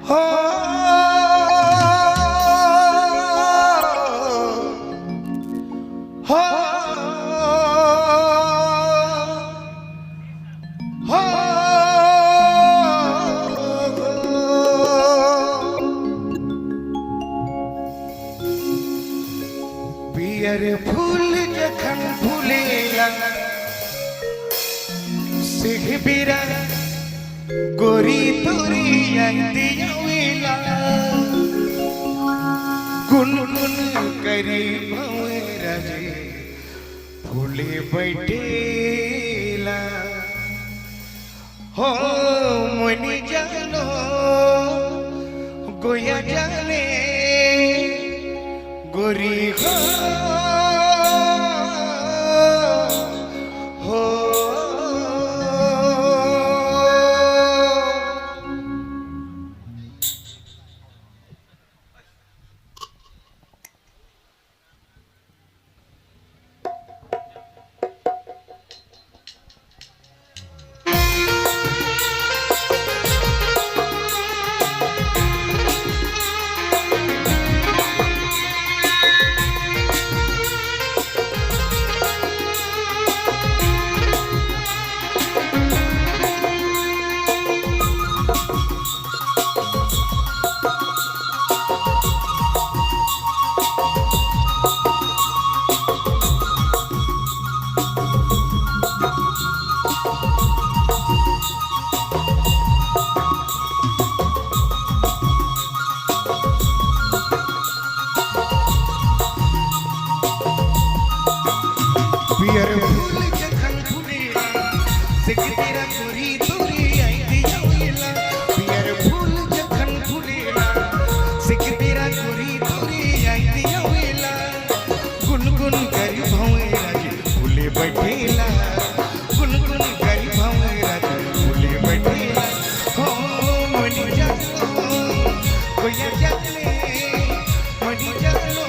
हो हो हो पियर फूल जखन फूलेला सिहबिरा गोरी तोरी दियावेला गुनगुन करी भंवरा जे फूले बैठेला हो मोनी जानो गोया जाने गोरी हो पियर फूल जखन फूलेला सिकबिरा गोरी तोरी दियावेला पियर फूल जखन फूलेला सिकबिरा गोरी तोरी दियावेला गुनगुन करी भंवरा जे फूले बैठेला गुनगुन करी भंवरा जे फूले बैठेला हो मनी जानो गोया जाने मनी जानो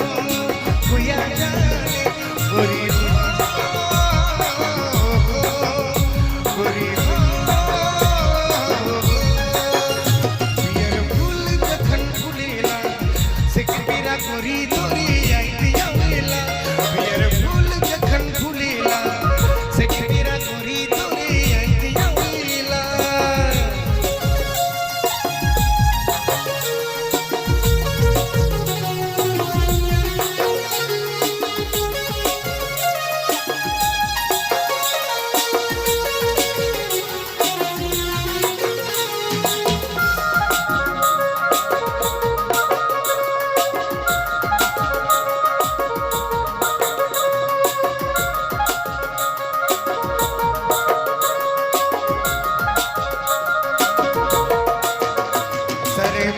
गोया जाने गोरी गोरी तोरी दियावेला पियर फूल जखन फूलेला सिकबिरा गोरी तोरी दियावेला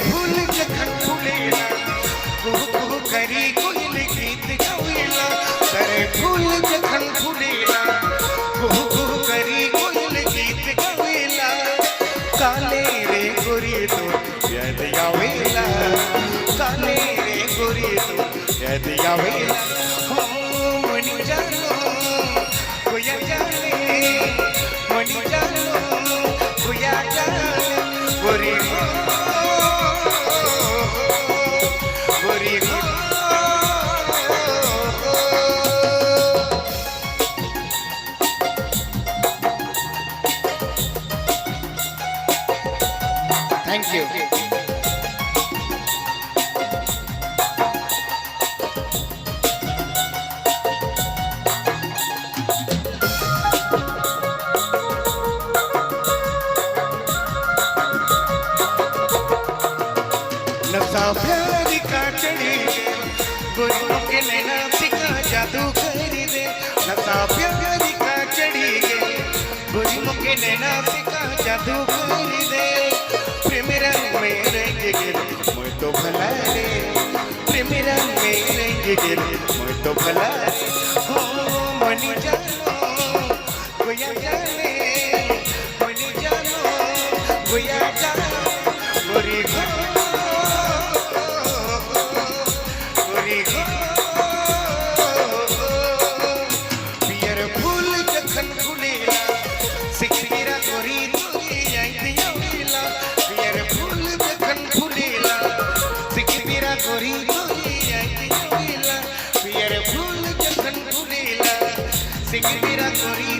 फूल जखन फूलेला कुहू कुहू करी कोयल गीत गावेला सरे फूल जखन फूलेला कुहू कुहू करी कोयल गीत गावेला काले रे गोरी तो याद आवेला काले रे गोरी तो याद आवेला हो मनी जानो गोया जाने मनी जानो गोया जाने गोरी Thank you. नशा प्यार का चढ़ी गोरियों के नैना सिका जादू करी दे नशा प्यार का चढ़ी गोरियों के नैना सिका जादू करी दे प्रेम रंग में रंग गिर मैं तो भला रे प्रेम रंग में रंग गिर मैं तो भला रे हो मनी जानो गोया जाने मनी जानो गोया जाने गोरी पियर फूल जखन फूलेला सिकबिरा गोरी तोरी दियावेला पियर फूल जखन फूले गोरी तोरी आई जोगिला पियर फूल जखन फुलेला सिंगिरा गोरी